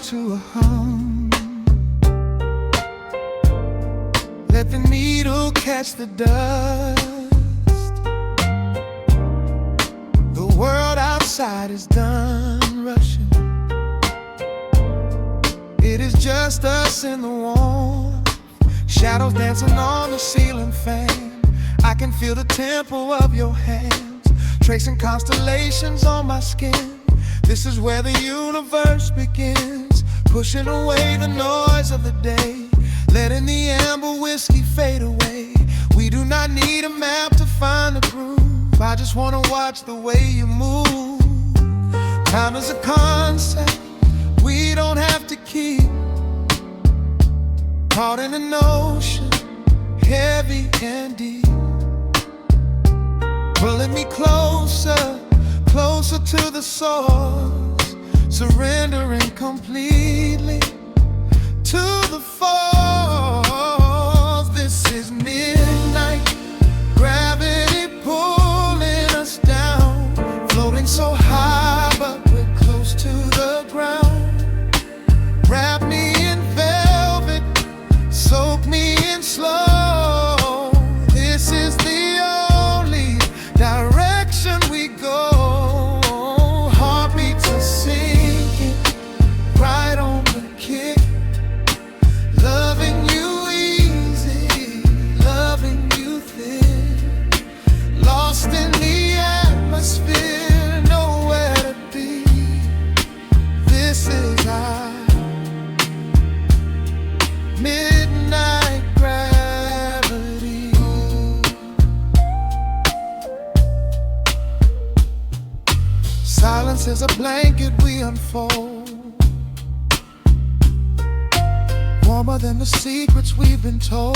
to a hum. Let the needle catch the dust. The world outside is done rushing. It is just us in the warmth, shadows dancing on the ceiling fan. I can feel the tempo of your hands, tracing constellations on my skin. This is where the universe begins, pushing away the noise of the day, letting the amber whiskey fade away. We do not need a map to find the groove. I just wanna watch the way you move. Time is a concept we don't have to keep. Caught in an ocean, heavy and deep, pulling me closer, closer to the source, surrendering completely to the force. This is midnight, gravity pulling us down, floating so high but we're close to the ground. Wrap me in velvet, soak me in slow. This is the only direction we go. Heartbeats are sinking, right on the kick. Loving you easy, loving you thin. Lost in the atmosphere, nowhere to be. This is our midnight gravity. Silence is a blanket we unfold, warmer than the secrets we've been told.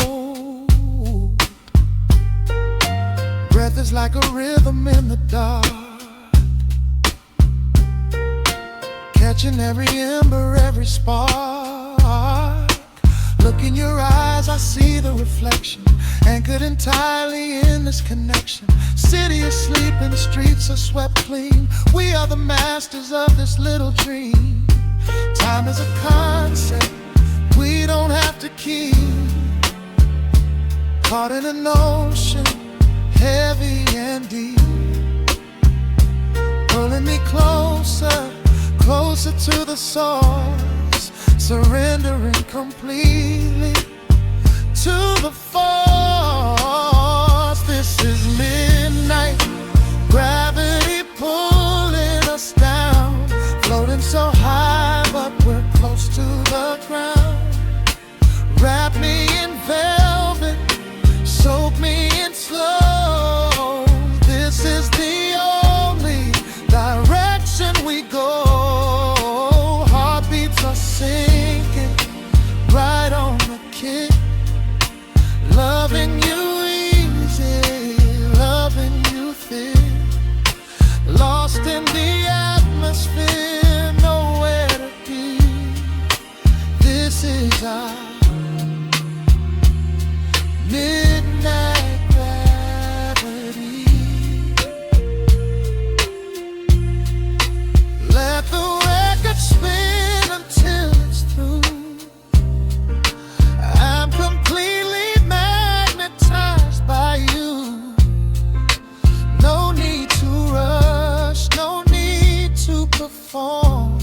Breath is like a rhythm in the dark, catching every ember, every spark. Look in your eyes, I see the reflection, anchored entirely in this connection. City is sleeping, streets are swept clean. We are the masters of this little dream. Time is a concept we don't have to keep. Caught in an ocean, heavy and deep, pulling me closer, closer to the source, surrendering completely to the force. This is midnight, gravity pulling us down, floating so high but we're close to the ground. Wrap me in velvet, soak me in slow. This is the only direction we go. Heartbeats are sinking, right on the kick. Loving you easy, loving you thin. Lost in the atmosphere, nowhere to be. This is our midnight gravity. Let the record spin until it's through. I'm completely magnetized by you. No need to rush, no need to perform.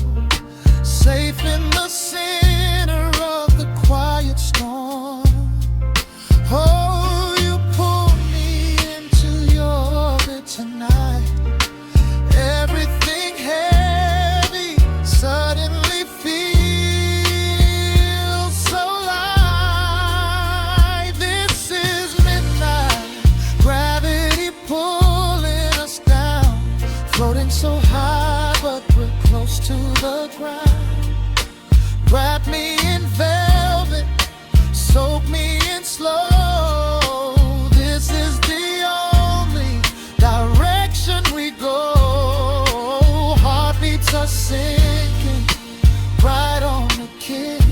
Safe in the center of the quiet storm. Oh, you pull me into your orbit tonight. Everything heavy suddenly feels so light. This is midnight, gravity pulling us down, floating so high but we're close to the ground. Wrap me in velvet, soak me in slow. This is the only direction we go. Heartbeats are sinking, right on the kick.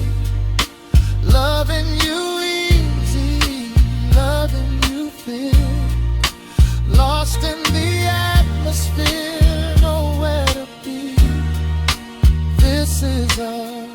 Loving you easy, loving you thin. Lost in the atmosphere, nowhere to be. This is a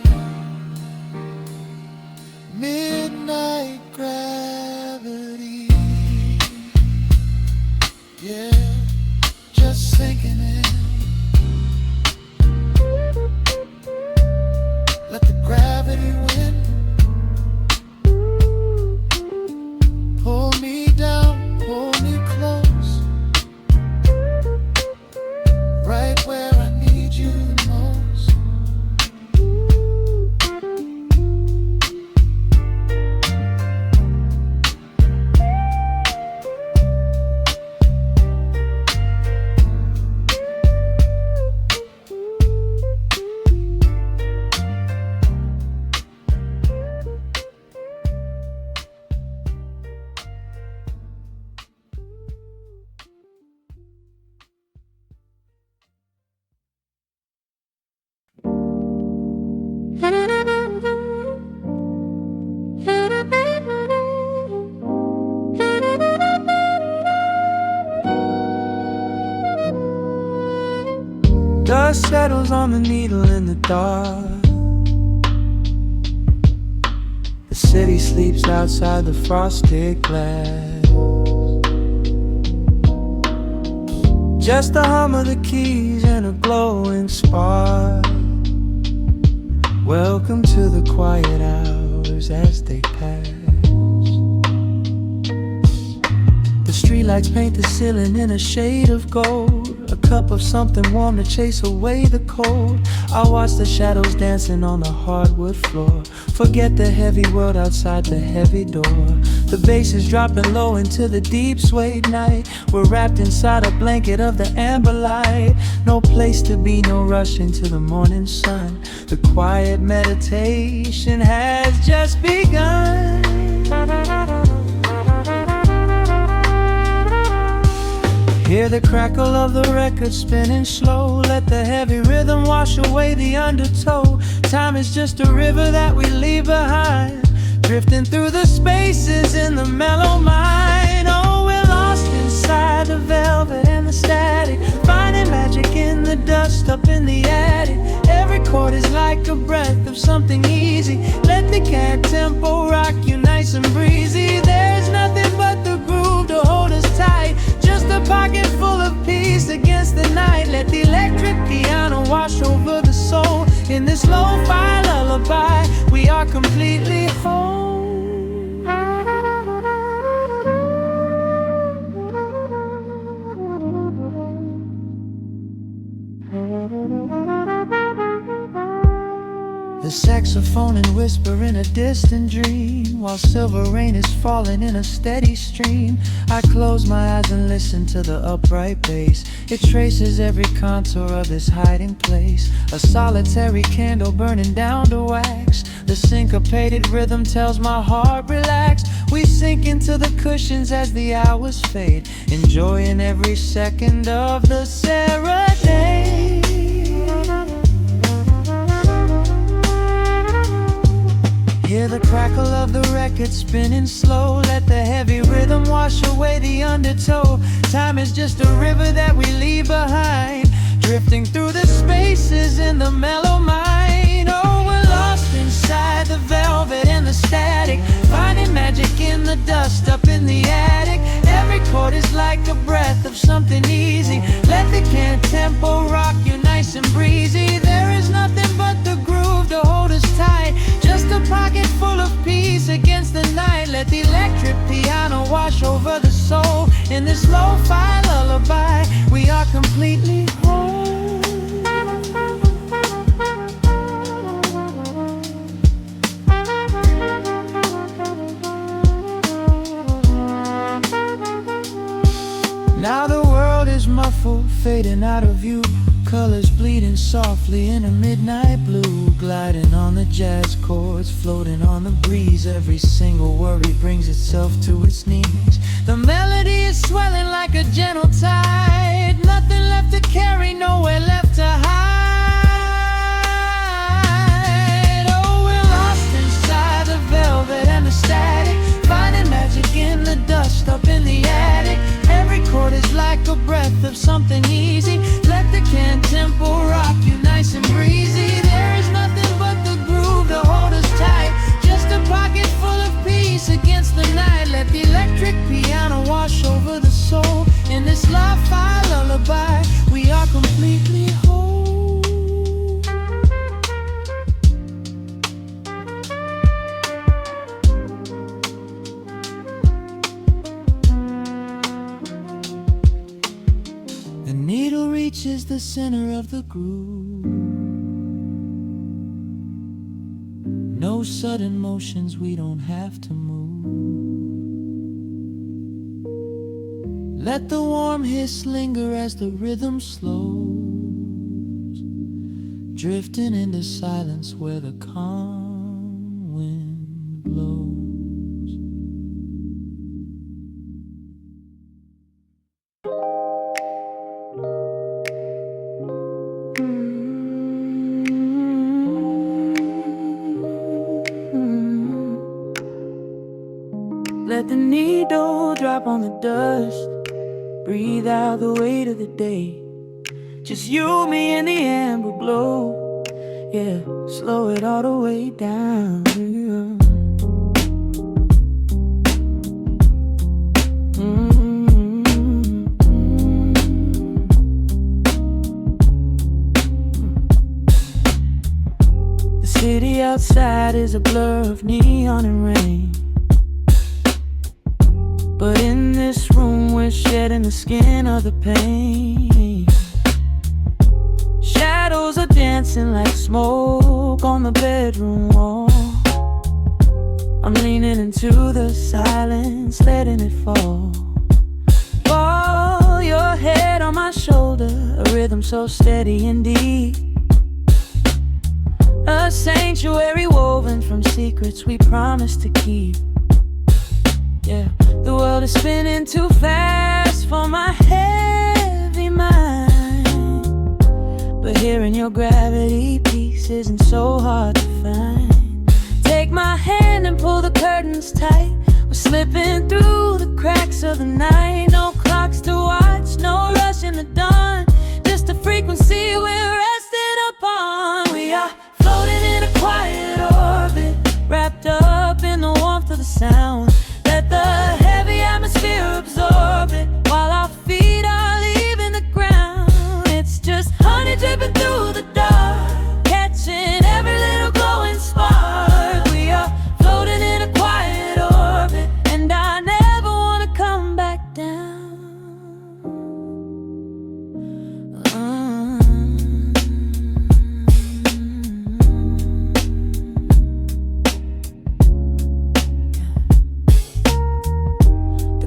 settles on the needle in the dark. The city sleeps outside the frosted glass. Just the hum of the keys and a glowing spark. Welcome to the quiet hours as they pass. The streetlights paint the ceiling in a shade of gold. A cup of something warm to chase away the cold. I watch the shadows dancing on the hardwood floor. Forget the heavy world outside the heavy door. The bass is dropping low into the deep suede night. We're wrapped inside a blanket of the amber light. No place to be, no rush into the morning sun. The quiet meditation has just begun. Hear the crackle of the record spinning slow. Let the heavy rhythm wash away the undertow. Time is just a river that we leave behind, drifting through the spaces in the mellow mind. Oh, we're lost inside the velvet and the static, finding magic in the dust up in the attic. Every chord is like a breath of something easy. Let the cat tempo rock you nice and breezy. There's nothing but the groove to hold us tight, just a pocket full of peace against the night. Let the electric piano wash over the soul. In this lo-fi lullaby, we are completely whole. The saxophone and whisper in a distant dream, while silver rain is falling in a steady stream. I close my eyes and listen to the upright bass. It traces every contour of this hiding place. A solitary candle burning down to wax. The syncopated rhythm tells my heart relax. We sink into the cushions as the hours fade, enjoying every second of the serenade. Hear the crackle of the record spinning slow. Let the heavy rhythm wash away the undertow. Time is just a river that we leave behind, drifting through the spaces in the mellow mind. Oh, we're lost inside the velvet and the static, finding magic in the dust up in the attic. Every chord is like a breath of something easy. Let the can tempo rock you nice and breezy. There is nothing but the groove to hold us tight, just a pocket full of peace against the night. Let the electric piano wash over the soul. In this lo-fi lullaby, we are completely whole. Now the world is muffled, fading out of view. Colors bleeding softly in a midnight blue, gliding on the jazz chords, floating on the breeze. Every single worry brings itself to its knees. The melody is swelling like a gentle tide. Nothing left to carry, nowhere left to hide. Oh, we're lost inside the velvet and the static, finding magic in the dust up in the attic. Every chord is like a breath of something easy. Let the can tempo rock you nice and breezy. There is nothing but the groove to hold us tight, just a pocket full of peace against the night. Let the electric piano wash over the soul. In this lo-fi lullaby, we are completely whole. The needle reaches the center of the groove. No sudden motions, we don't have to move. Let the warm hiss linger as the rhythm slows, drifting into silence where the calm wind blows. Let the needle drop on the dust. Breathe out the weight of the day. Just you, me, and the amber glow. Yeah, slow it all the way down. Yeah. The city outside is a blur of neon and rain, but in this room we're shedding the skin of the pain. Shadows are dancing like smoke on the bedroom wall. I'm leaning into the silence, letting it fall. Fall, your head on my shoulder, a rhythm so steady and deep. A sanctuary woven from secrets we promised to keep. Yeah, the world is spinning too fast for my heavy mind, but hearing your gravity piece isn't so hard to find. Take my hand and pull the curtains tight. We're slipping through the cracks of the night. No clocks to watch, no rush in the dawn. Just a frequency we're resting upon. We are floating in a quiet orbit, wrapped up in the warmth of the sound. Let the heavy atmosphere absorb it, while our feet are leaving the ground. It's just honey dripping through the dark, catching every little glowing spark. We are floating in a quiet orbit, and I never want to come back down.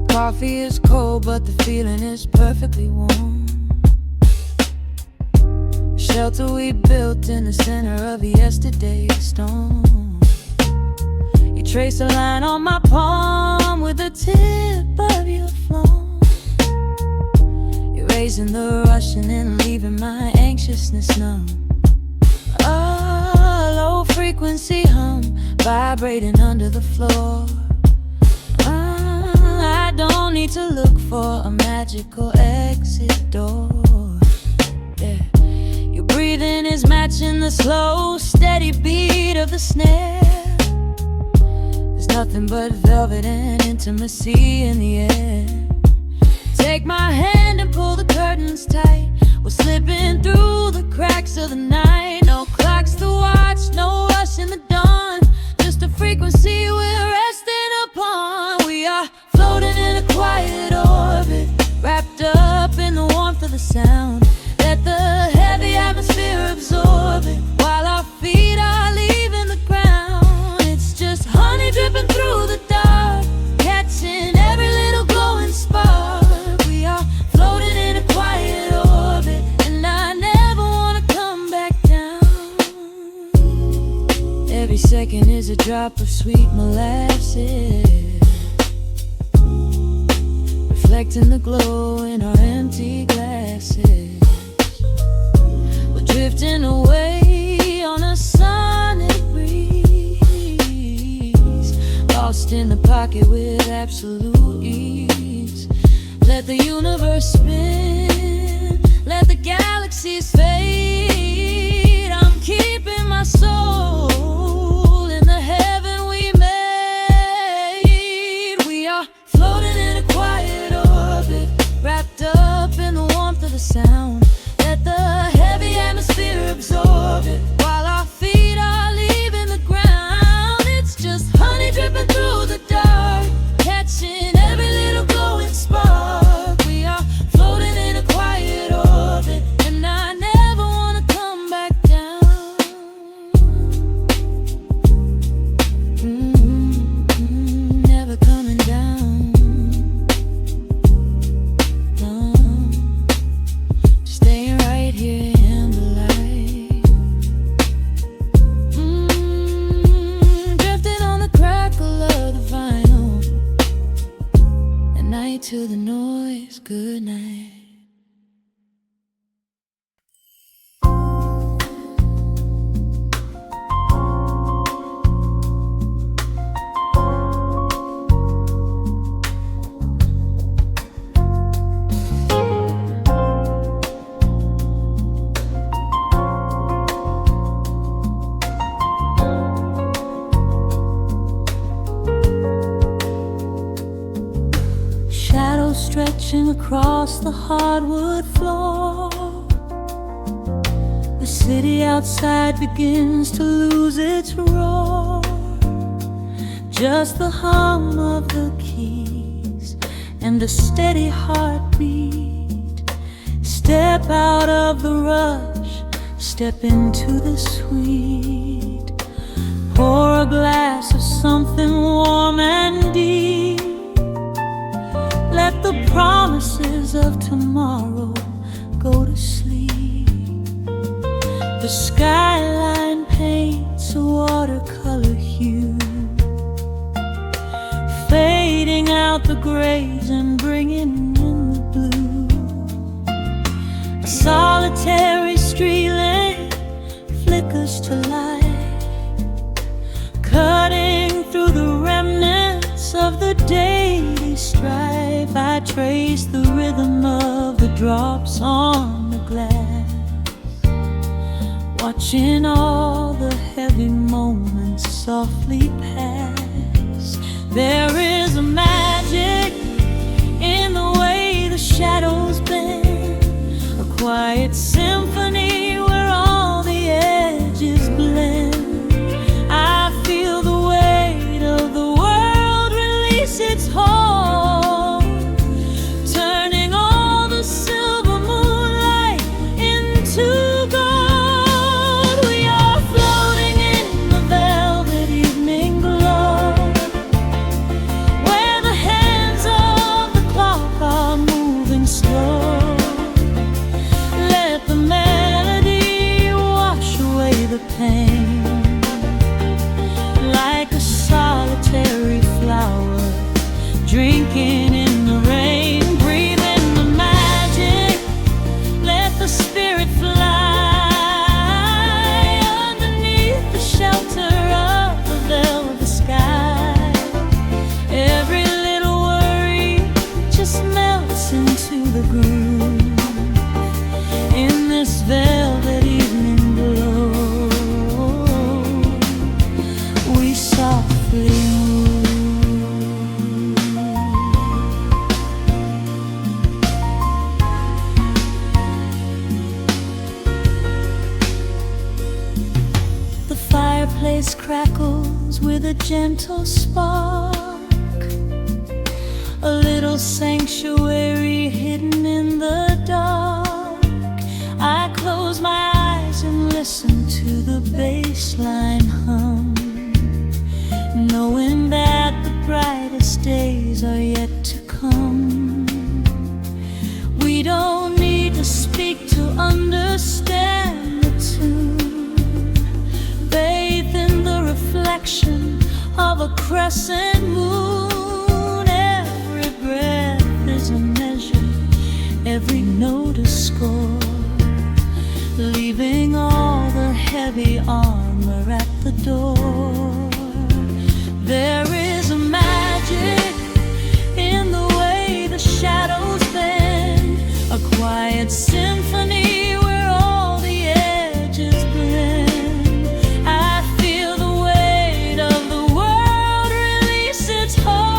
Coffee is cold, but the feeling is perfectly warm. Shelter we built in the center of yesterday's storm. You trace a line on my palm with the tip of your phone, erasing the rushing and leaving my anxiousness numb. A low frequency hum vibrating under the floor. I don't need to look for a magical exit door. Yeah, your breathing is matching the slow, steady beat of the snare. There's nothing but velvet and intimacy in the air. Take my hand and pull the curtains tight. We're slipping through the cracks of the night. No clocks to watch, no rush in the dawn. Just a frequency we're resting upon. We are floating in a quiet orbit, wrapped up in the warmth of the sound. Let the heavy atmosphere absorb it, while our feet are leaving the ground. It's just honey dripping through the dark, catching every little glowing spark. We are floating in a quiet orbit, and I never want to come back down. Every second is a drop of sweet molasses, reflecting the glow in our empty glasses. We're drifting away on a sonic breeze, lost in the pocket with absolute ease. Let the universe spin, let the galaxies fade. I'm keeping my soul in the heaven we made. We are floating in a quiet orbit, wrapped up in the warmth of the sound. Let the heavy atmosphere absorb it, while our feet are leaving the ground. It's just honey dripping through the dark, catching every little glowing spark. We are floating in a quiet orbit, and I never want to come back down. Never coming down. No, just staying right here in the light. Drifting on the crackle of the vinyl. At night to the noise, good night. shadows stretching across the hardwood floor. The city outside begins to lose its roar. Just the hum of the keys and a steady heartbeat. Step out of the rush, step into the sweet. Pour a glass of something warm and deep. Let the promises of tomorrow go to sleep. The skyline paints a watercolor hue, fading out the grays and bringing in the blue. A solitary street lamp flickers to life, cutting through the remnants of the daily strife. I trace the rhythm of the drops on the glass, watching all the heavy moments softly pass. There is a magic in the way the shadows bend, a quiet symphony where all the edges blend. I feel the weight of the world release its hold, turning all the silver moonlight into gold. We are floating in the velvet evening glow, where the hands of the clock are moving slow. Let the melody wash away the pain, like a solitary flower drinking in the rain. Breathe in the magic, let the spirit fly underneath the shelter of the velvet sky. Every little worry just melts into the groove in this velvet evening glow. We softly move. The fireplace crackles with a gentle spark, a little sanctuary hidden in the dark. I close my eyes and listen to the bassline hum, knowing that the brightest days are yet to come. We don't need to speak to understand the tune. Bathe in the reflection of a crescent moon. Every breath is a measure, every note a score, leaving all the heavy armor at the door. There is a magic in the way the shadows bend, a quiet symphony where all the edges blend. I feel the weight of the world release its hold,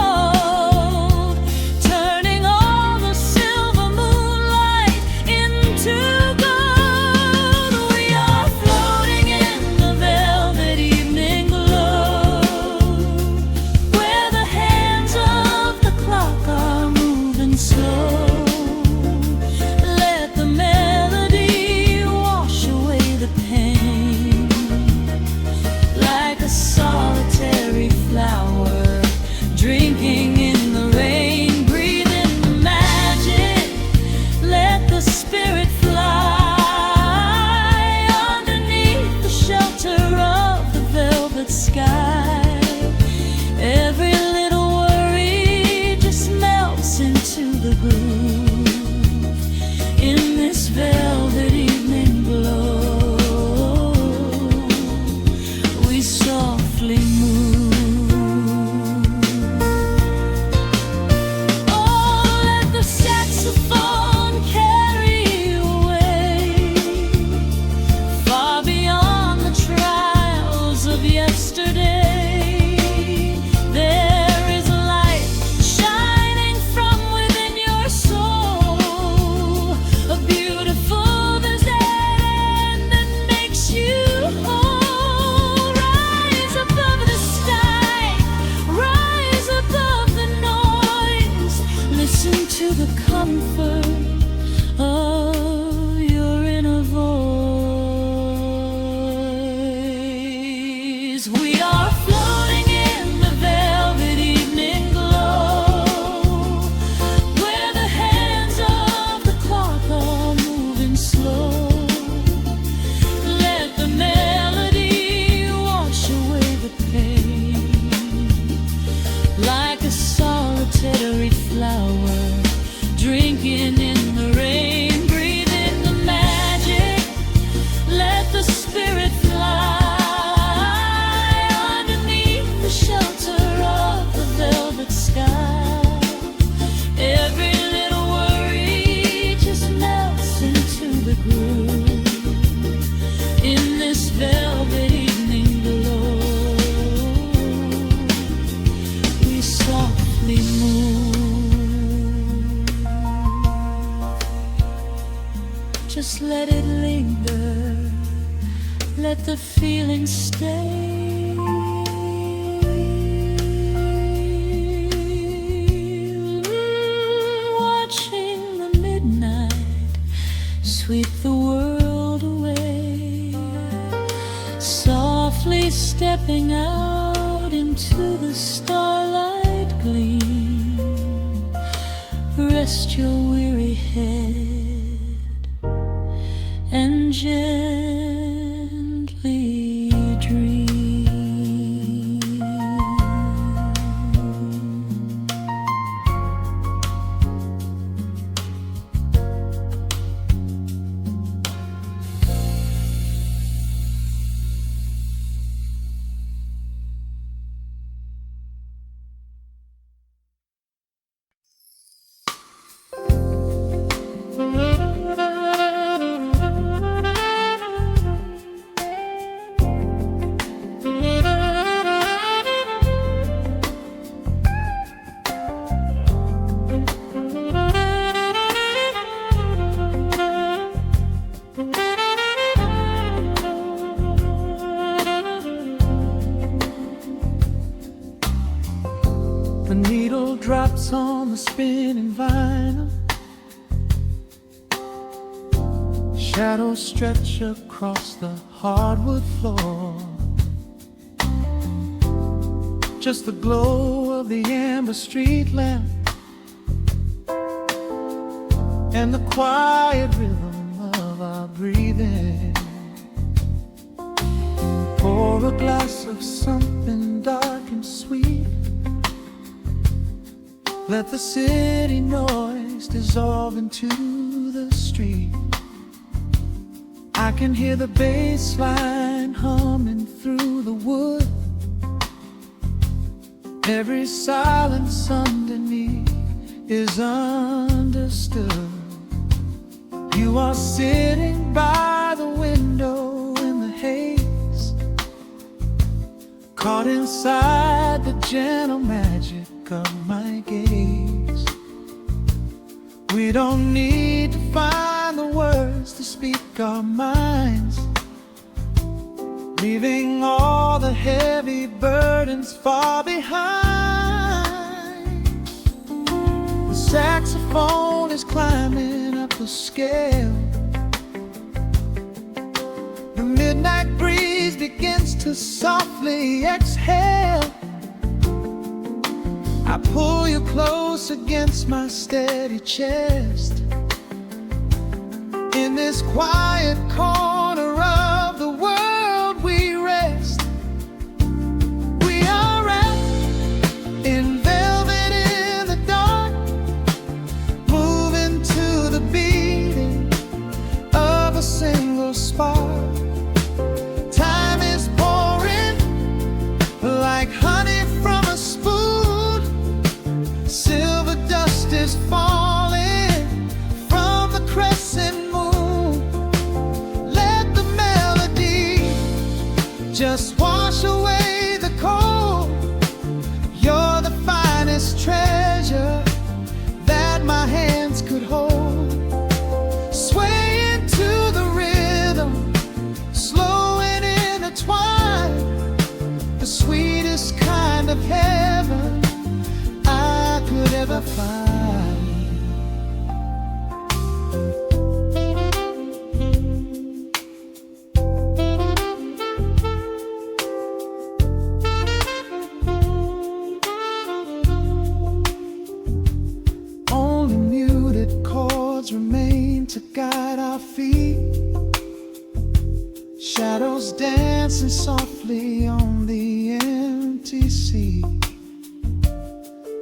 you the comfort of your inner voice. We are floating in the velvet evening glow, where the hands of the clock are moving slow. Let the melody wash away the pain, like a solitary flower drinking in the rain. Breathe in the magic, let the spirit fly underneath the shelter of the velvet sky. Every little worry just melts into the groove in this velvet evening glow. We softly move, just let it linger, let the feeling stay. Watching the midnight sweep the world away, softly stepping out into the starlight gleam. Rest your weary head and gently dream. The needle drops on the spinning vinyl. Shadows stretch across the hardwood floor. Just the glow of the amber street lamp and the quiet rhythm of our breathing. Pour a glass of something dark and sweet. Let the city noise dissolve into the street. I can hear the bass line humming through the wood. Every silence underneath is understood. You are sitting by the window in the haze, caught inside the gentle magic of my gaze. We don't need to find the words to speak our minds, leaving all the heavy burdens far behind. The saxophone is climbing up the scale. The midnight breeze begins to softly exhale. I pull you close against my steady chest. In this quiet corner of the world we rest. We are wrapped in velvet in the dark, moving to the beating of a single spark. Time is pouring like honey from a spoon. Silver dust is falling from the crescent moon. Let the melody just wash away the cold. You're the finest treasure that my hands could hold. Sway into the rhythm, slow and intertwined. The sweetest kind of heaven I could ever find. to guide our feet. Shadows dancing softly on the empty sea.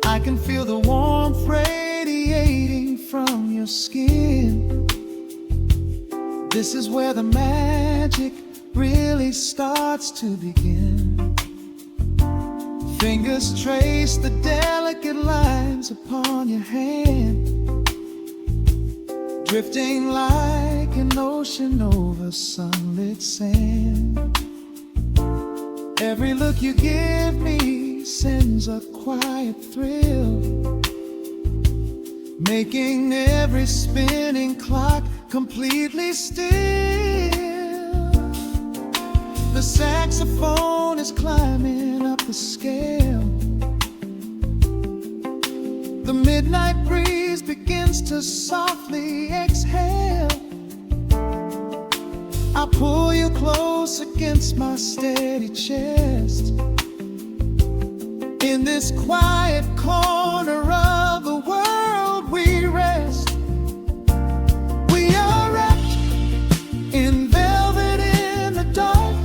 I can feel the warmth radiating from your skin. This is where the magic really starts to begin. Fingers trace the delicate lines upon your hand, drifting like an ocean over sunlit sand. Every look you give me sends a quiet thrill, making every spinning clock completely still. The saxophone is climbing up the scale. The midnight breeze begins to softly exhale. I pull you close against my steady chest. In this quiet corner of the world we rest. We are wrapped in velvet in the dark,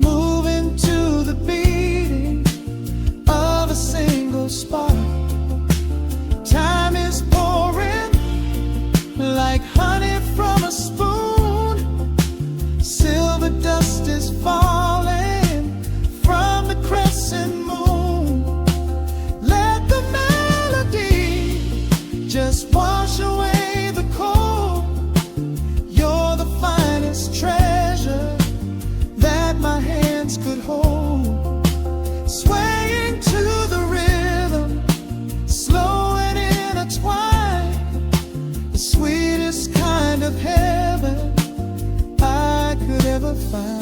moving to the beating of a single spark. Time is pouring like honey from a spoon. Silver dust is falling from the crescent moon. Let the melody just wash away the cold. You're the finest treasure that my hands could hold. Swaying to the rhythm, slow and intertwined, the sweetest kind of heaven I could ever find.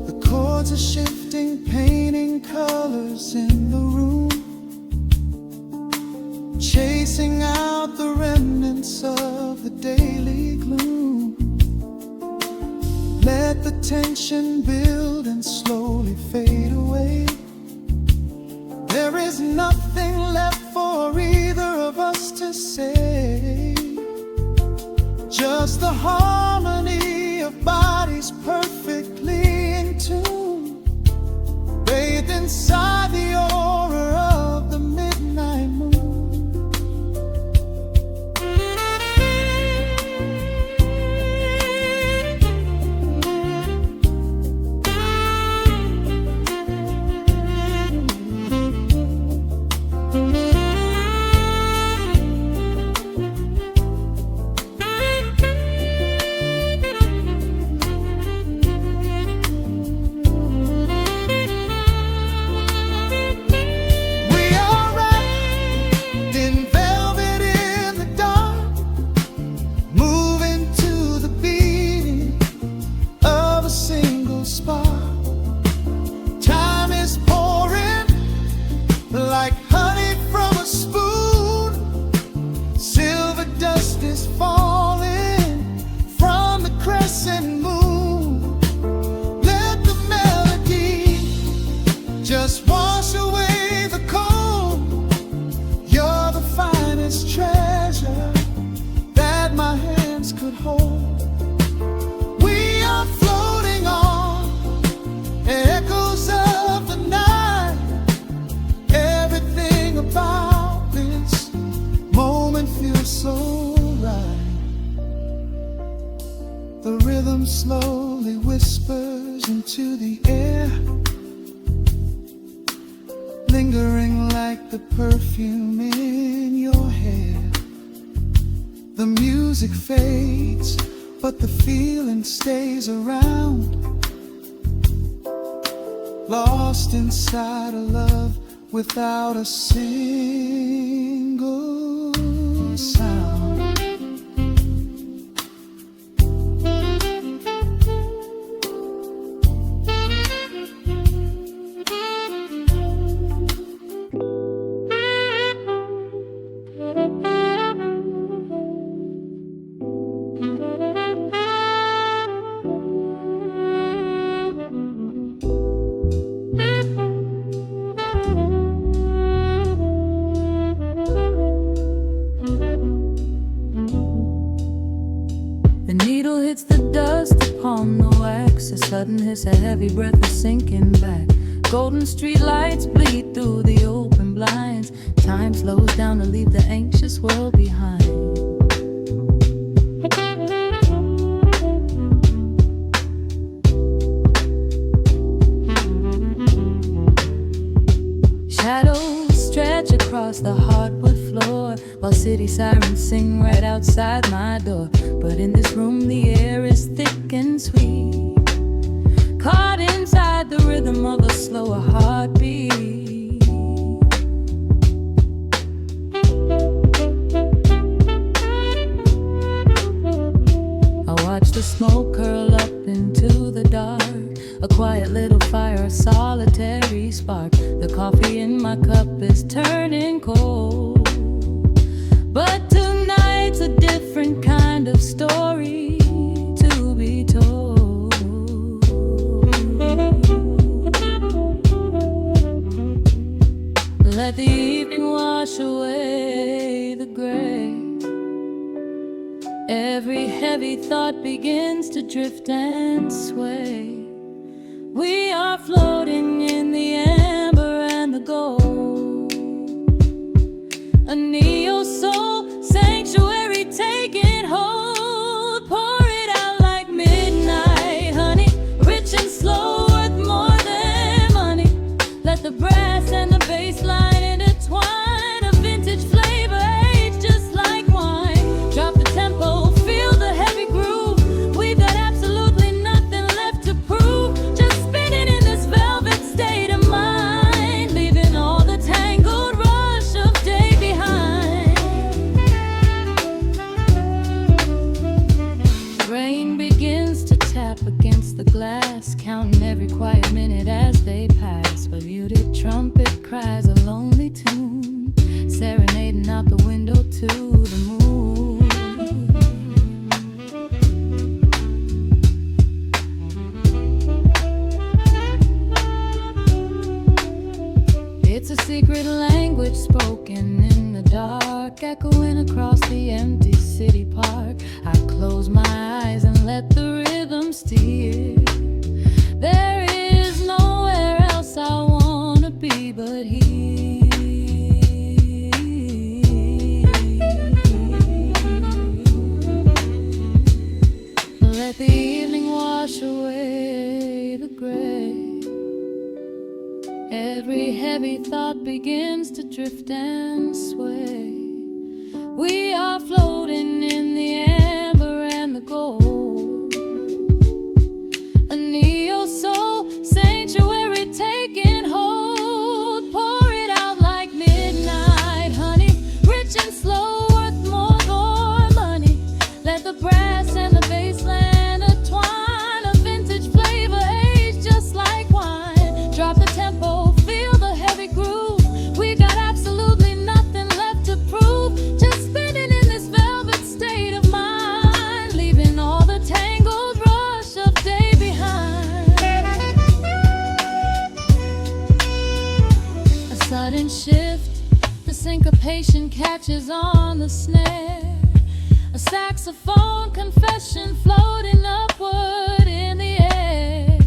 The chords are shifting, painting colors in the room, chasing out the remnants of the daily gloom. Let the tension build and slowly fade away. There is nothing left for either of us to say. Just the harmony of bodies perfectly in tune, bathed inside the aura of the midnight moon. Like honey from a spoon, silver dust is falling from the crescent moon. Let the melody just wash away the cold. You're the finest treasure that my hands could hold. We are floating on echoes of the night. Everything about this moment feels so right. The rhythm slowly whispers into the air, lingering like the perfume in your hair. The music fades, but the feeling stays around, lost inside a love without a single sound. sudden hiss, a heavy breath is sinking back. Golden street lights bleed through the open blinds. Time slows down to leave the anxious world behind. Shadows stretch across the hardwood floor, while city sirens sing right outside my door. But in this room the air is thick and sweet, caught inside the rhythm of a slower heartbeat. I watch the smoke curl up into the dark, a quiet little fire, a solitary spark. The coffee in my cup is turning cold, but tonight's a different kind of story to be told. Let the evening wash away the gray. Every heavy thought begins to drift and sway. We are floating in the amber and the gold, a neo-soul sanctuary taking hold. Pour it out like midnight honey, rich and slow, worth more than money. Let the brass and the bass line intertwine, a vintage flavor aged just like wine. Drop the tempo, feel the heavy groove. We've got absolutely nothing left to prove, just spinning in this velvet state of mind, leaving all the tangled rush of day behind. Rain begins to tap against the glass, counting every quiet minute as they pass. A muted trumpet cries a lonely tune, serenading out the window to the moon. It's a secret language spoken in the dark, echoing across the empty city park. I close my eyes and let the rhythm steer. There is nowhere else I wanna be but here. Let the evening wash away the gray. Every heavy thought begins to drift and sway. We are floating in the amber and the gold, a neo-soul sanctuary taking hold. Pour it out like midnight honey, rich and slow, worth more than money. Let the brass and the bass line intertwine, a vintage flavor aged just like wine. Drop the tempo, feel the heavy groove. We got absolutely nothing left to prove, just spinning in this velvet state of mind, leaving all the tangled rush of day behind. A sudden shift, the syncopation catches on the snare, a saxophone confession floating upward in the air.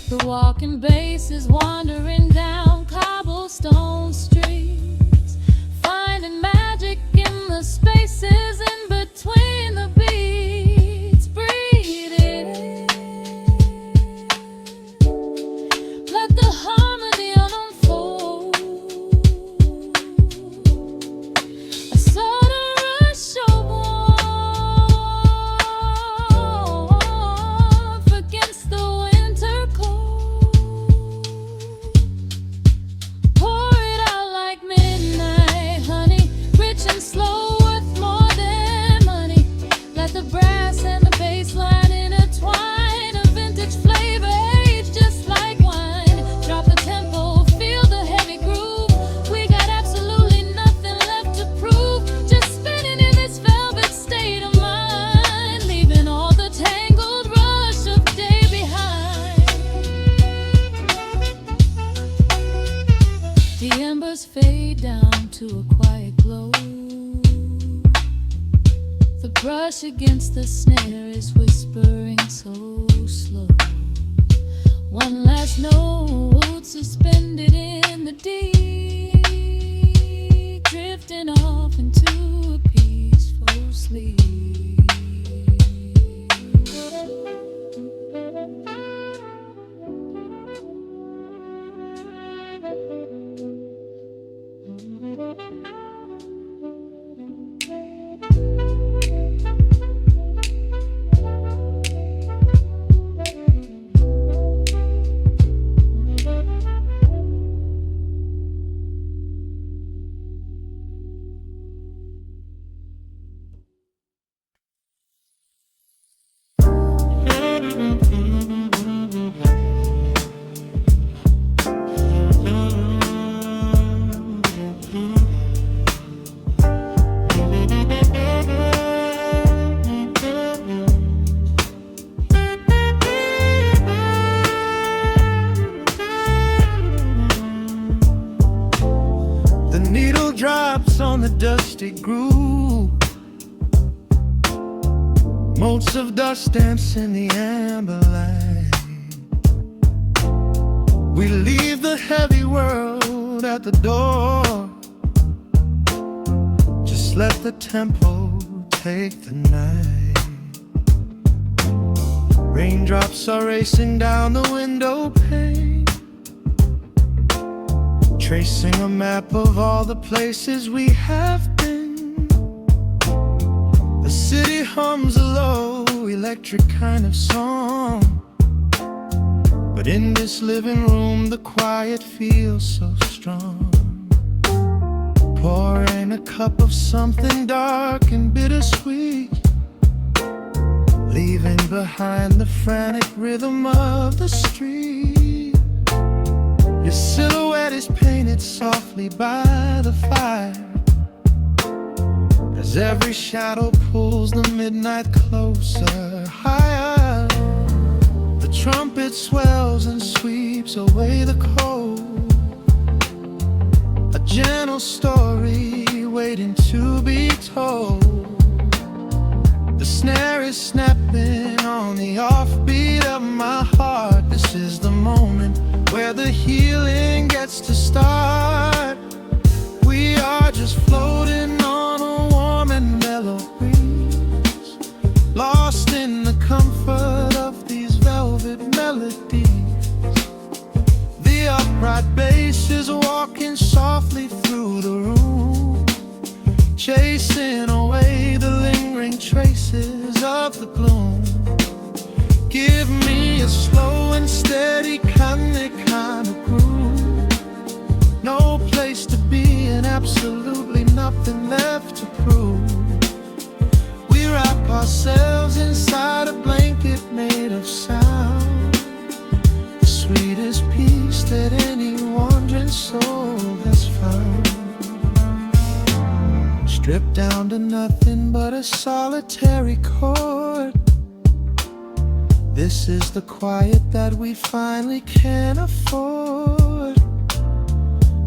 The walking bass is wandering down cobblestone streets, finding magic in the spaces in between the beats. Breathe it in, let the harmony unfold. A sudden rush of warmth against the winter cold. Pour it out like midnight honey, rich and slow, worth more than money. Let the brass and the bass line intertwine, a vintage flavor aged just like wine. Drop the tempo, feel the heavy groove. We got absolutely nothing left to prove, just spinning in this velvet state of mind, leaving all the tangled rush of day behind. The embers fade down to a quiet glow. The brush against the snare is whispering so slow. One last note suspended in the deep, drifting off into a peaceful sleep. Drops on the dusty groove, motes of dust dance in the amber light. We leave the heavy world at the door, just let the tempo take the night. Raindrops are racing down the window pane, tracing a map of all the places we have been. The city hums a low, electric kind of song, but in this living room the quiet feels so strong. Pouring a cup of something dark and bittersweet, leaving behind the frantic rhythm of the street. Your silhouette is painted softly by the fire, as every shadow pulls the midnight closer, higher. The trumpet swells and sweeps away the cold, a gentle story waiting to be told. The snare is snapping on the offbeat of my heart. This is the moment where the healing gets to start. We are just floating on a warm and mellow breeze, lost in the comfort of these velvet melodies. The upright bass is walking softly through the room, chasing away the lingering traces of the gloom. Give me a slow and steady kind of groove, no place to be and absolutely nothing left to prove. We wrap ourselves inside a blanket made of sound, the sweetest peace that any wandering soul has found. Stripped down to nothing but a solitary chord, this is the quiet that we finally can afford.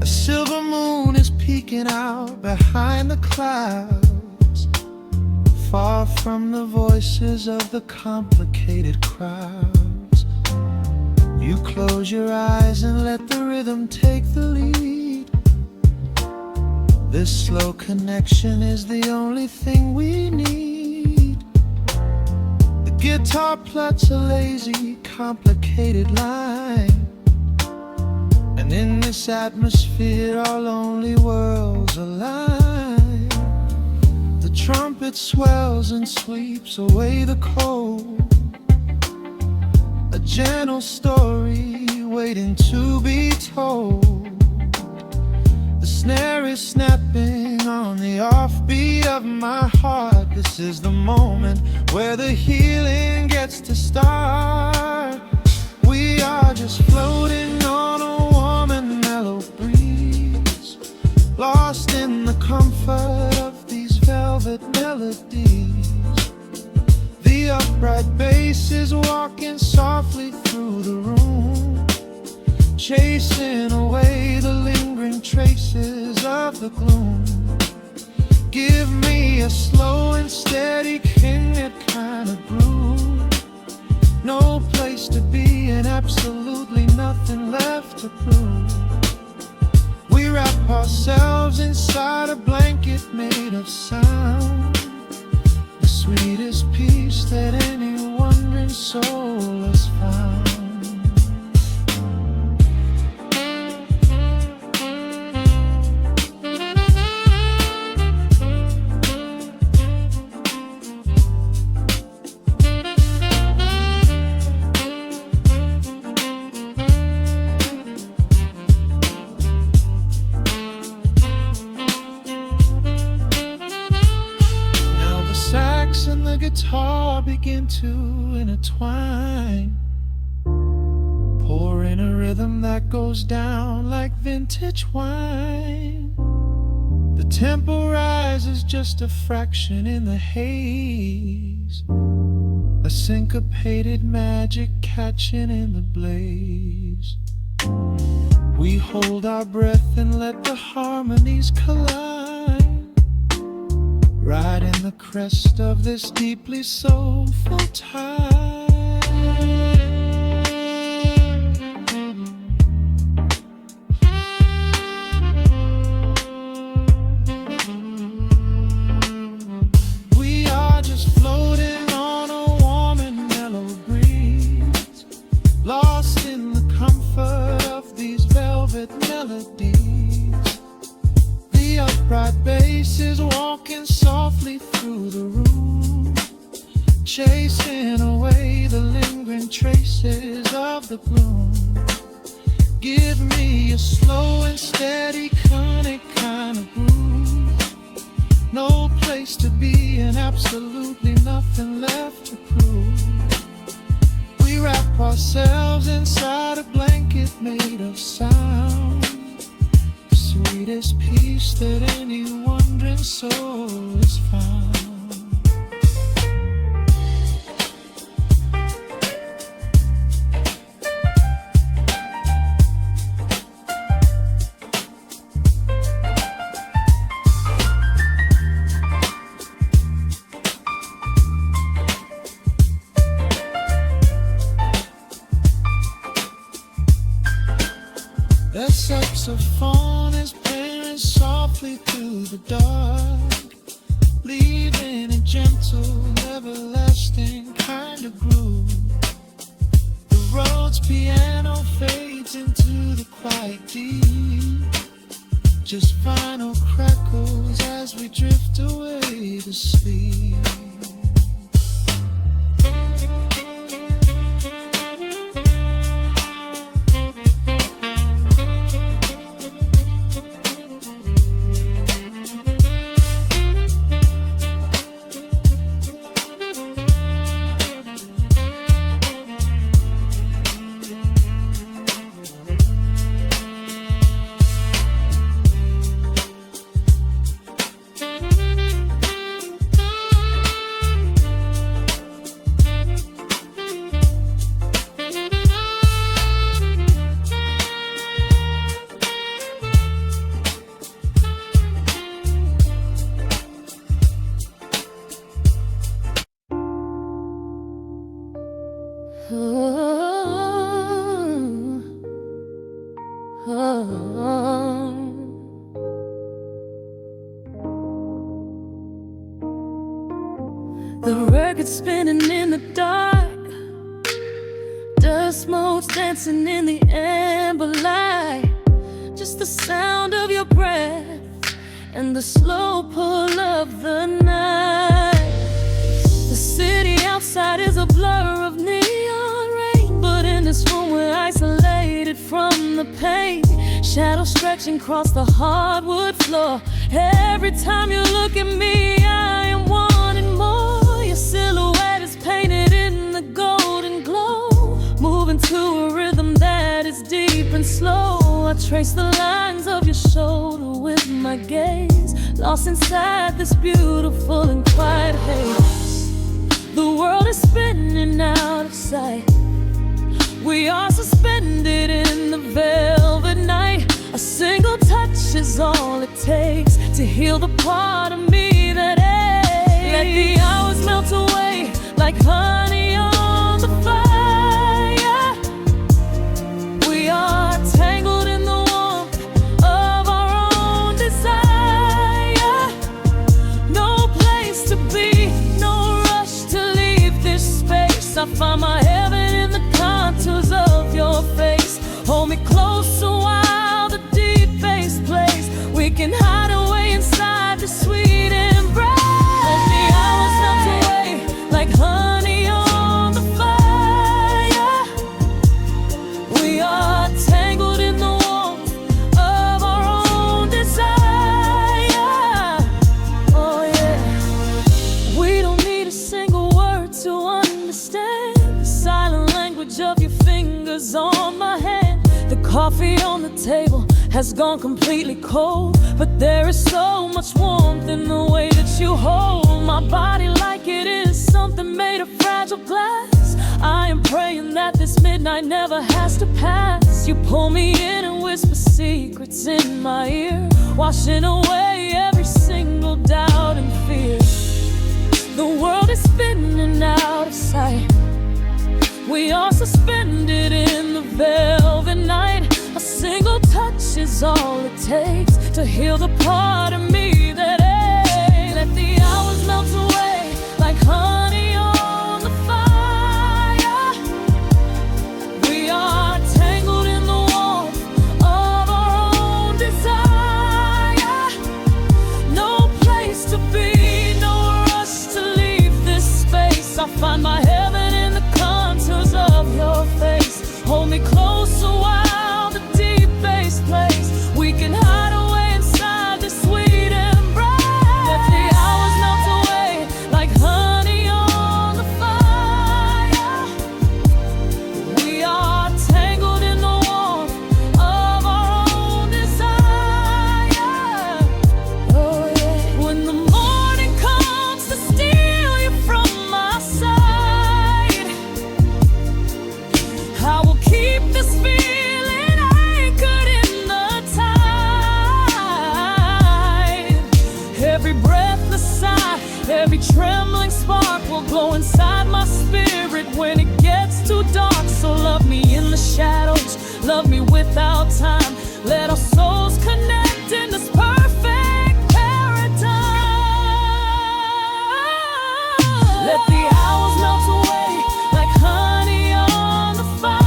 A silver moon is peeking out behind the clouds, far from the voices of the complicated crowds. You close your eyes and let the rhythm take the lead. This slow connection is the only thing we need. Guitar plots a lazy, complicated line, and in this atmosphere our lonely worlds align. The trumpet swells and sweeps away the cold, a gentle story waiting to be told. The snare is snapping on the offbeat of my heart. This is the moment where the healing gets to start. We are just floating on a warm and mellow breeze, lost in the comfort of these velvet melodies. The upright bass is walking softly through the room, chasing away the lingering traces of the gloom. Give me a slow and steady kind of groove, No place to be and absolutely nothing left to prove. We wrap ourselves inside a blanket made of sound, the sweetest peace that any wandering soul has found. And the guitar begin to intertwine, pouring a rhythm that goes down like vintage wine. The tempo rises just a fraction in the haze, a syncopated magic catching in the blaze. We hold our breath and let the harmonies collide, right in the crest of this deeply soulful tide. We are just floating on a warm and mellow breeze, lost in the comfort of these velvet melodies. The upright bass is walking softly through the room, chasing away the lingering traces of the gloom. Give me a slow and steady conic kind of groove. No place to be and absolutely nothing left to prove. We wrap ourselves inside a blanket made of sound, sweetest peace that any wandering soul has found. The saxophone is playing softly through the dark, leaving a gentle, everlasting kind of groove. The Rhodes piano fades into the quiet deep, just final crackles as we drift away to sleep. The record spinning in the dark, dust motes dancing in the amber light. Just the sound of your breath and the slow pull of the night. The city outside is a blur of neon rain, but in this room we're isolated from the pain. Shadows stretching across the hardwood floor. Every time you look at me, I am wanting more. Your silhouette is painted in the golden glow, moving to a rhythm that is deep and slow. I trace the lines of your shoulder with my gaze, lost inside this beautiful and quiet haze. The world is spinning out of sight. We are suspended in the velvet night. A single touch is all it takes to heal the part of me that aches. Let the hours melt away like honey on the fire. table has gone completely cold, but there is so much warmth in the way that you hold my body like it is something made of fragile glass. I am praying that this midnight never has to pass. You pull me in and whisper secrets in my ear, washing away every single doubt and fear. The world is spinning out of sight. We are suspended in the velvet night. A single touch is all it takes to heal the part of me that aches. Let the hours melt away like honey on the fire. We are tangled in the warmth of our own desire. No place to be, no rush to leave this space. I find my heaven in the contours of your face. Hold me closer while the deep bass plays. We can hide away inside this sweet embrace. Let the hours melt away like honey on the fire. We are tangled in the warmth of our own desire. Oh yeah. When the morning comes to steal you from my side, I will keep this feeling anchored in the tide. Every breathless sigh, every trembling spark will glow inside my spirit when it gets too dark. So love me in the shadows, love me without time. Let our souls connect in this perfect paradise. Let the hours melt away like honey on the fire.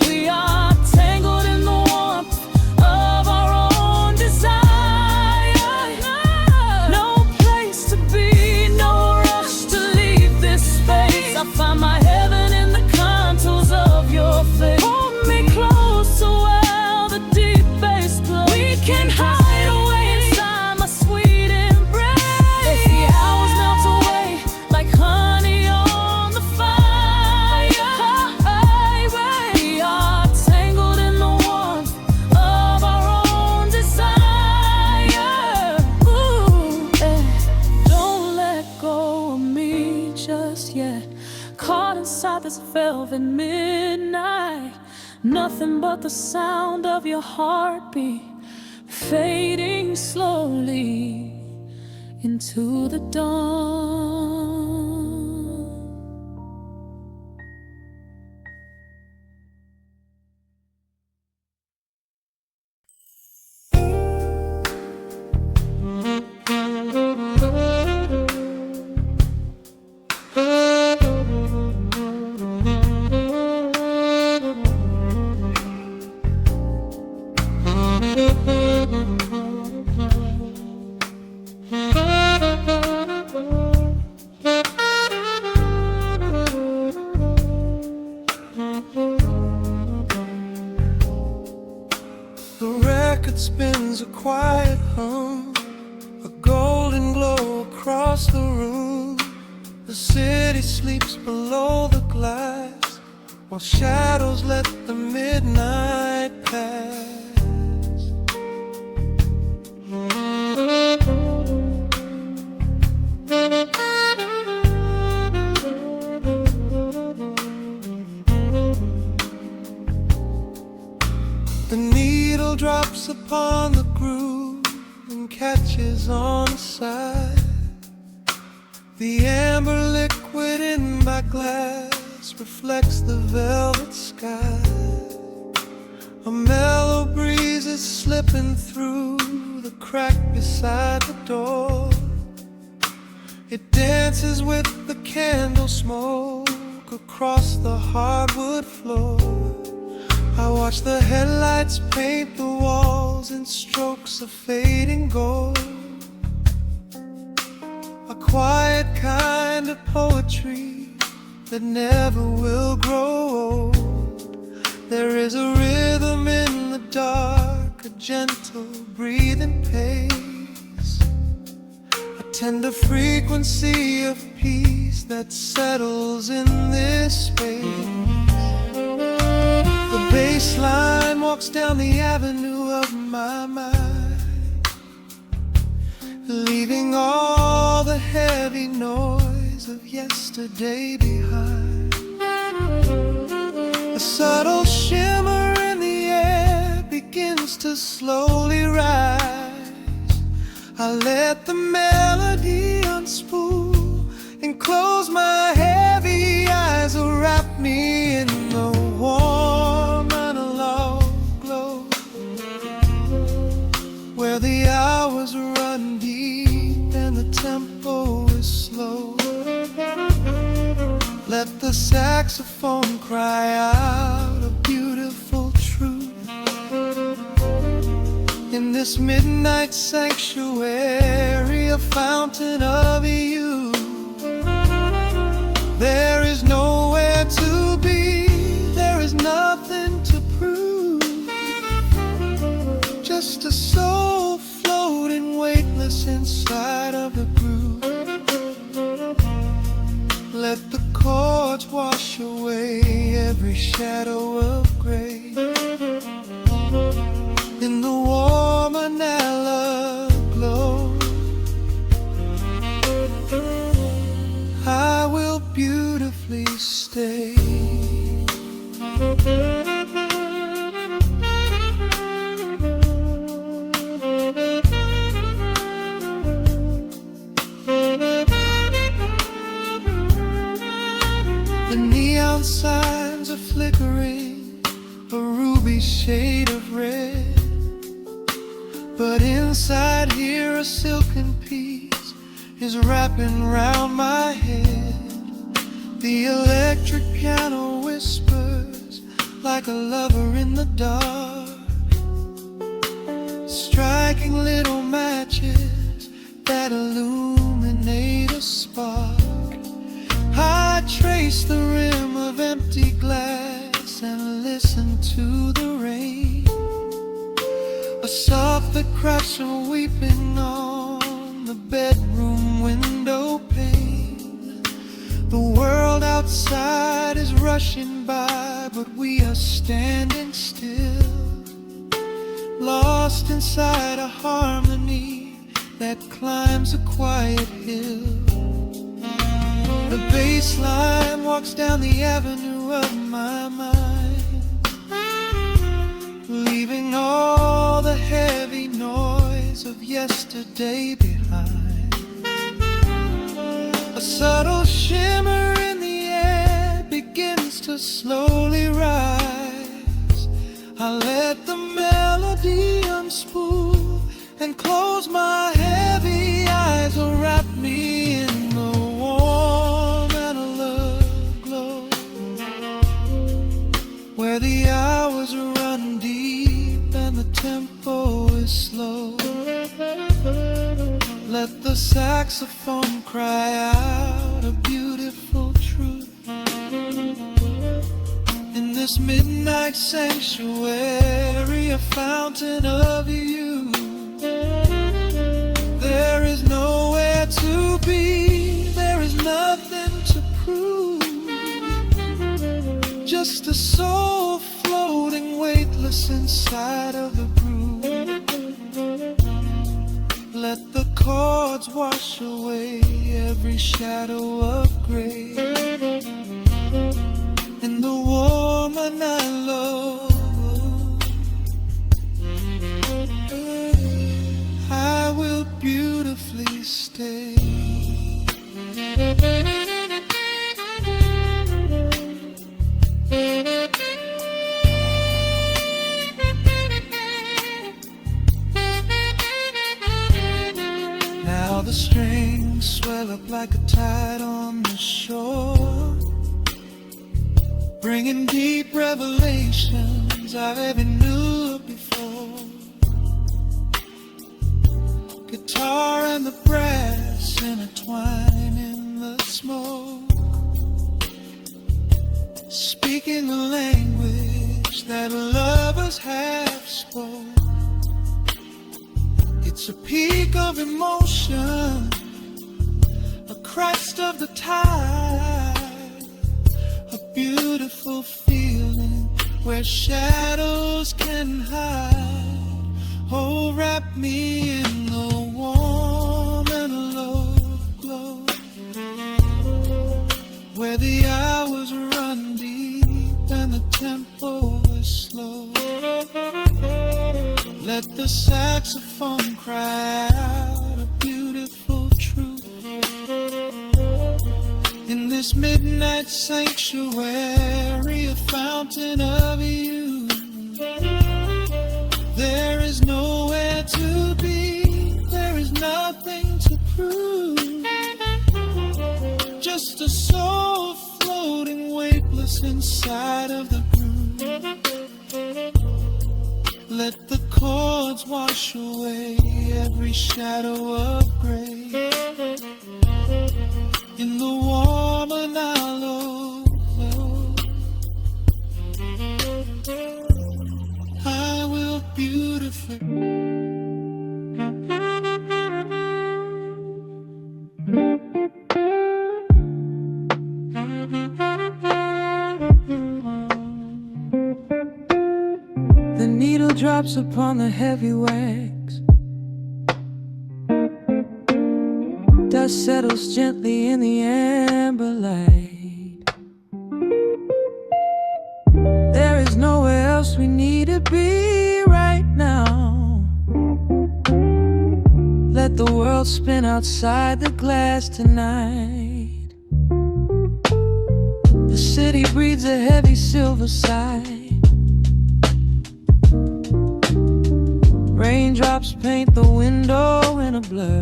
We are tangled in the warmth of our own desire. No place to be, no rush to leave this space. I find my heaven in the contours of your face. Hold me close while the deep bass plays. We can hide away inside my sweet embrace. Let the hours melt away like honey on the fire. We are tangled in the warmth of our own desire. Ooh, don't let go of me just yet. Caught inside this velvet midnight. Nothing but the sound of your heartbeat fading slowly into the dawn. The record spins a quiet hum, a golden glow across the room. The city sleeps below the glass, while shadows let the midnight pass. The needle drops upon the groove and catches on the side. The amber liquid in my glass reflects the velvet sky. A mellow breeze is slipping through the crack beside the door. It dances with the candle smoke across the hardwood floor. I watch the headlights paint the walls in strokes of fading gold. A quiet kind of poetry that never will grow old. There is a rhythm in the dark, a gentle breathing pace, a tender frequency of peace that settles in this space. The bassline walks down the avenue of my mind, leaving all the heavy noise of yesterday behind. A subtle shimmer in the air begins to slowly rise. I let the melody unspool and close my heavy eyes, wrap me in the warm analog glow, where the hours run deep and the tempo is slow. Let the saxophone cry out a beautiful truth in this midnight sanctuary, a fountain of youth. There is nowhere to be, there is nothing to prove, just a soul floating weightless inside of the groove. Let the chords wash away every shadow of gray in the warm analog glow. I will beautifully stay. The neon signs are flickering, a ruby shade of red, but inside here a silken peace is wrapping round my head. The electric piano whispers like a lover in the dark, striking little matches that illuminate a spark. I trace the rim of empty glass and listen to the rain, a soft that cracks from weeping on the bedroom window pane. The world outside is rushing by, but we are standing still, lost inside a harmony that climbs a quiet hill. The bassline walks down the avenue of my mind, leaving all the heavy noise of yesterday behind. A subtle shimmer in the air begins to slowly rise. I let the melody unspool and close my heavy eyes, wrap me in the warm analog glow, where the hours run deep and the tempo is slow. Let the saxophone cry out a beautiful truth in this midnight sanctuary, a fountain of youth. There is nowhere to be, there is nothing to prove, just a soul floating weightless inside of the groove. Let the chords wash away every shadow of gray in the warm analog. I will beautifully stay. Now the strings swell up like a tide on the shore, bringing deep revelations I've ever knew before. Guitar and the brass intertwine in the smoke, speaking a language that lovers have spoke. It's a peak of emotion, a crest of the tide, a beautiful feeling where shadows can hide. Oh, wrap me in the warm and low glow, where the hours run deep and the tempo is slow. Let the saxophone cry out a beautiful truth in this midnight sanctuary, a fountain of youth. There is nowhere to be, there is nothing to prove, just a soul floating weightless inside of the groove. Let the chords wash away every shadow of gray in the warm and hollow glow. I will beautify. The needle drops upon the heavy wax. Dust settles gently in the amber light. There is nowhere else we need to be right now. Let the world spin outside the glass tonight. The city breathes a heavy silver sigh. Raindrops paint the window in a blur.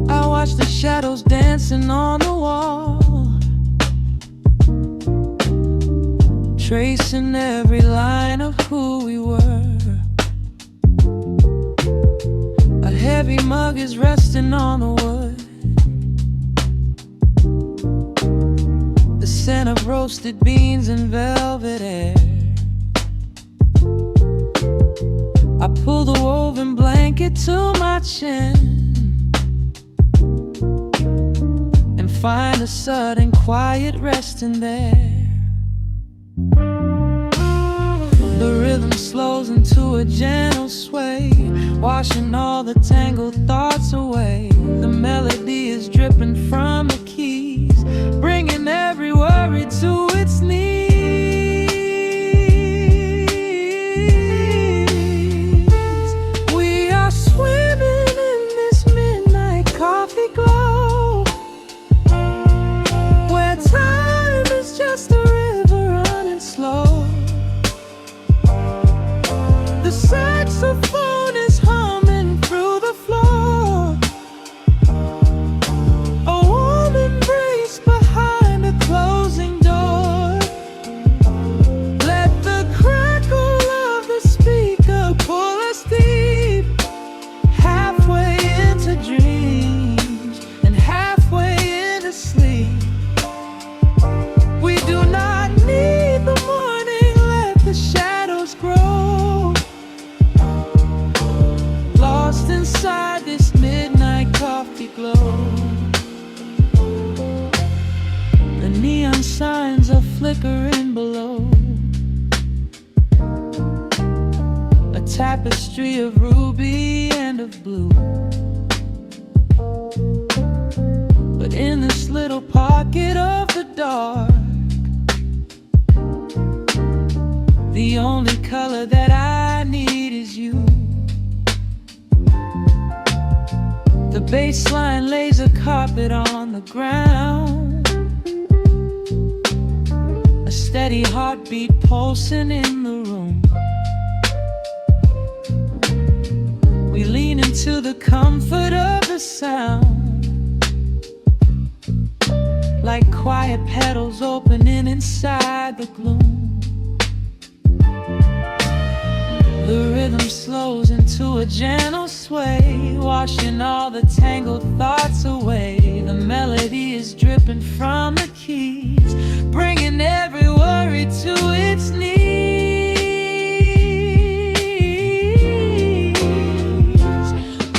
I watch the shadows dancing on the wall, tracing every line of who we were. A heavy mug is resting on the wood. The scent of roasted beans and velvet air. I pull the woven blanket to my chin and find a sudden quiet resting there. The rhythm slows into a gentle sway, washing all the tangled thoughts away. The melody is dripping from the keys, bringing every worry to its knees. We are swimming in this midnight coffee glow, where time is just a river running slow. The saxophone is humming through the floor, a warm embrace behind a closing door. Let the crackle of the speaker pull us deep, halfway into dreams and halfway into sleep. We do not need the morning, let the shadows grow. Lost inside this midnight coffee glow. The neon signs are flickering below, a tapestry of ruby and of blue. But in this little pocket of the dark, the only color that I need is you. The bassline lays a carpet on the ground, a steady heartbeat pulsing in the room. We lean into the comfort of the sound, like quiet petals opening inside the gloom. The rhythm slows into a gentle sway, washing all the tangled thoughts away. The melody is dripping from the keys, bringing every worry to its knees.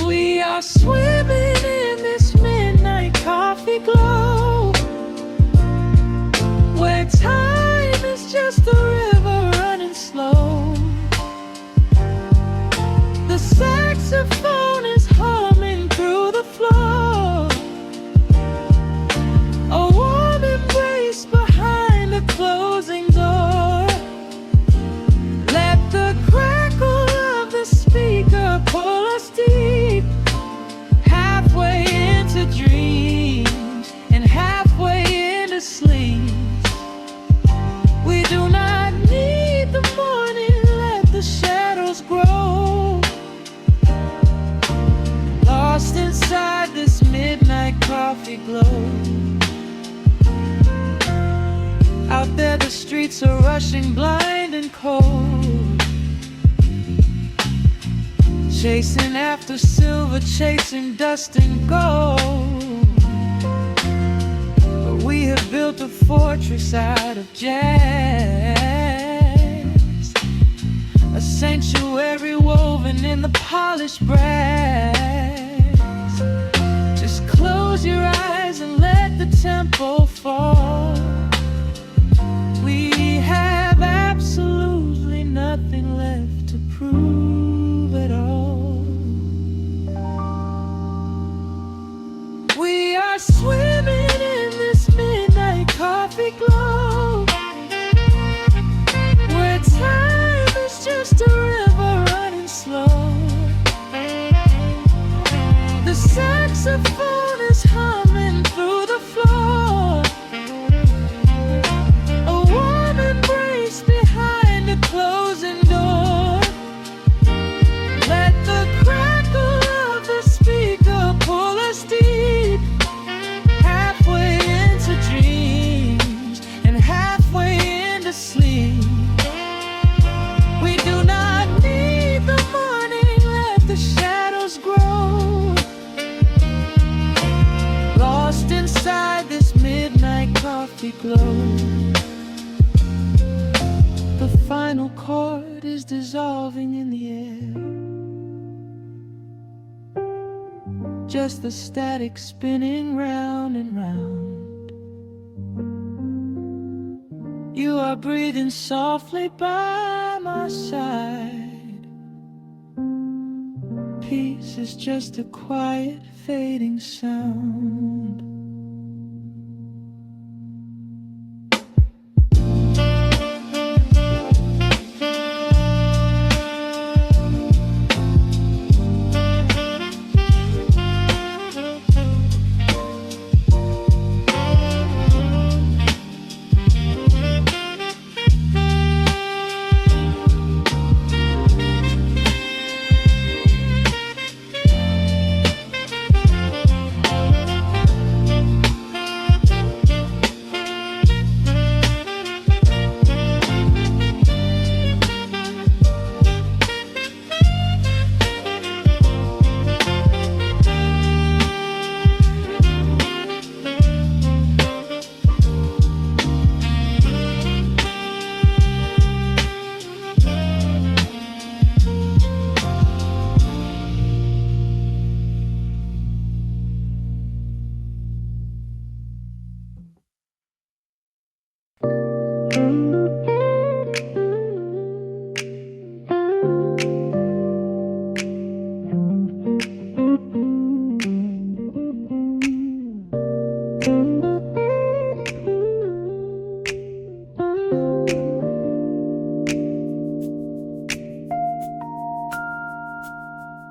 We are swimming in this midnight coffee glow, where time rushing blind and cold, chasing after silver, chasing dust and gold. But we have built a fortress out of jazz, a sanctuary woven in the polished brass. Just close your eyes and let the tempo fall. We have absolutely nothing left to prove at all. We are swimming in this midnight coffee glow, where time is just a river running slow. The saxophone is humming through the floor, a warm embrace behind a closing door. Let the crackle of the speaker pull us deep, halfway into dreams and halfway into sleep. We do not need the morning, let the shadows grow, lost inside this midnight coffee glow. The final chord is dissolving in the air, just the static spinning round and round. You are breathing softly by my side. Peace is just a quiet fading sound.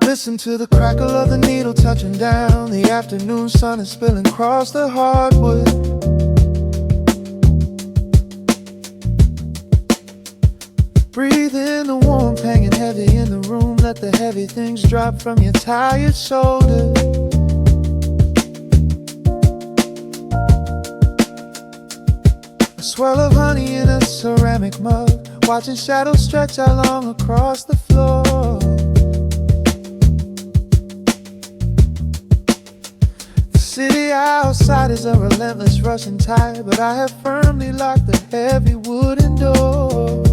Listen to the crackle of the needle touching down. The afternoon sun is spilling across the hardwood. Breathe in the warmth hanging heavy in the room. Let the heavy things drop from your tired shoulders. A swirl of honey in a ceramic mug, watching shadows stretch out long across the floor. The city outside is a relentless rushing tide, but I have firmly locked the heavy wooden door.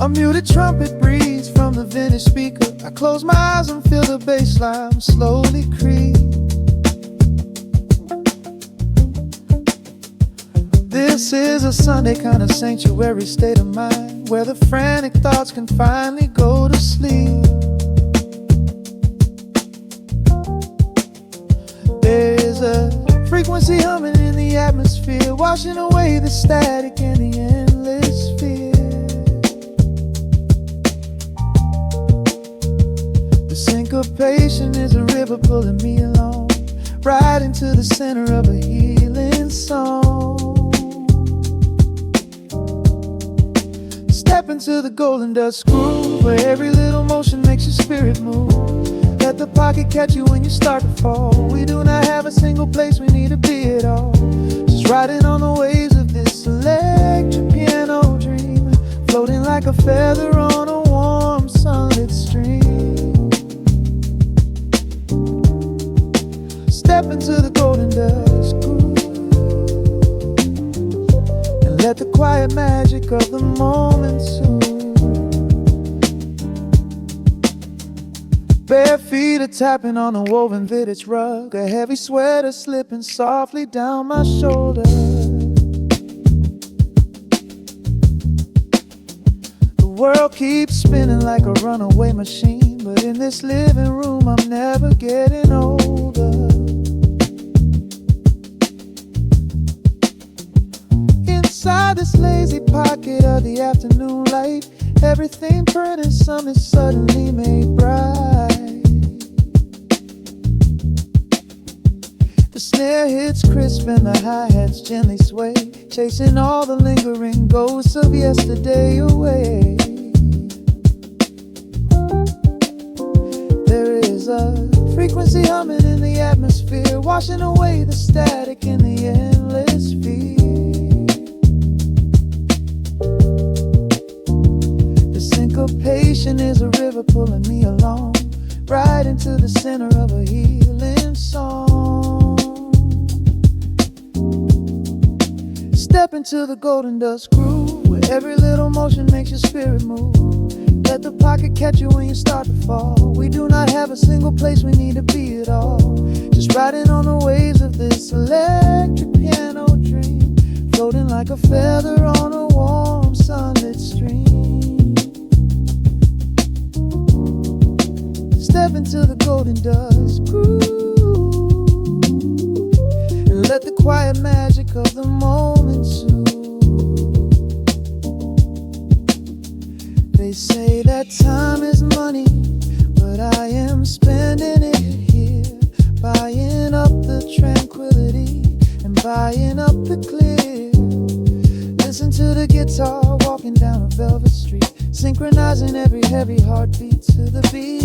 A muted trumpet breathes from the vintage speaker. I close my eyes and feel the bass line slowly creep. This is a Sunday kind of sanctuary state of mind, where the frantic thoughts can finally go to sleep. There's a frequency humming in the atmosphere, washing away the static and the endless fear. The syncopation is a river pulling me along, right into the center of a healing song. Step into the golden dust groove, where every little motion makes your spirit move. Let the pocket catch you when you start to fall. We do not have a single place we need to be at all. Just riding on the waves of this electric piano dream, floating like a feather on a warm sunlit stream. Step into the golden dust groove and let the quiet magic of the moment soothe. Bare feet are tapping on a woven vintage rug, a heavy sweater slipping softly down my shoulder. The world keeps spinning like a runaway machine, but in this living room I'm never getting older. Inside this lazy pocket of the afternoon light, everything burning, something suddenly made bright. The snare hits crisp and the hi-hats gently sway, chasing all the lingering ghosts of yesterday away. There is a frequency humming in the atmosphere, washing away the static in the endless fear. Syncopation is a river pulling me along, right into the center of a healing song. Step into the golden dust groove, where every little motion makes your spirit move. Let the pocket catch you when you start to fall. We do not have a single place we need to be at all. Just riding on the waves of this electric piano dream, floating like a feather on a warm sunlit stream. Step into the golden dust groove and let the quiet magic of the moment soothe. They say that time is money, but I am spending it here, buying up the tranquility and buying up the clear. Listen to the guitar walking down a velvet street, synchronizing every heavy heartbeat to the beat.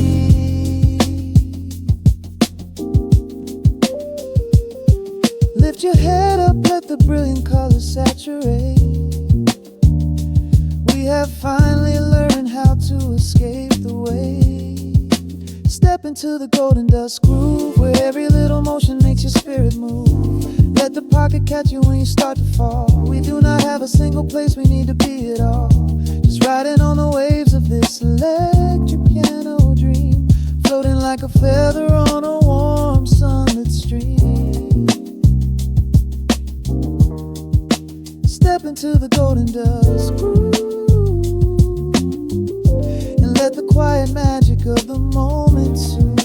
Lift your head up, let the brilliant colors saturate. We have finally learned how to escape the weight. Step into the golden dust groove, where every little motion makes your spirit move. Let the pocket catch you when you start to fall. We do not have a single place we need to be at all. Just riding on the waves of this electric piano dream, floating like a feather on a warm sunlit stream. Step into the golden dust groove and let the quiet magic of the moment soothe.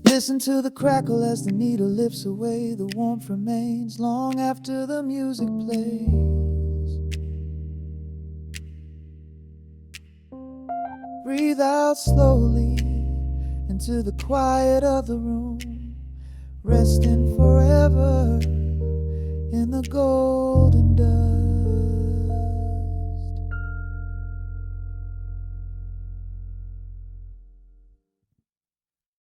Listen to the crackle as the needle lifts away. The warmth remains long after the music plays. Breathe out slowly into the quiet of the room, resting forever.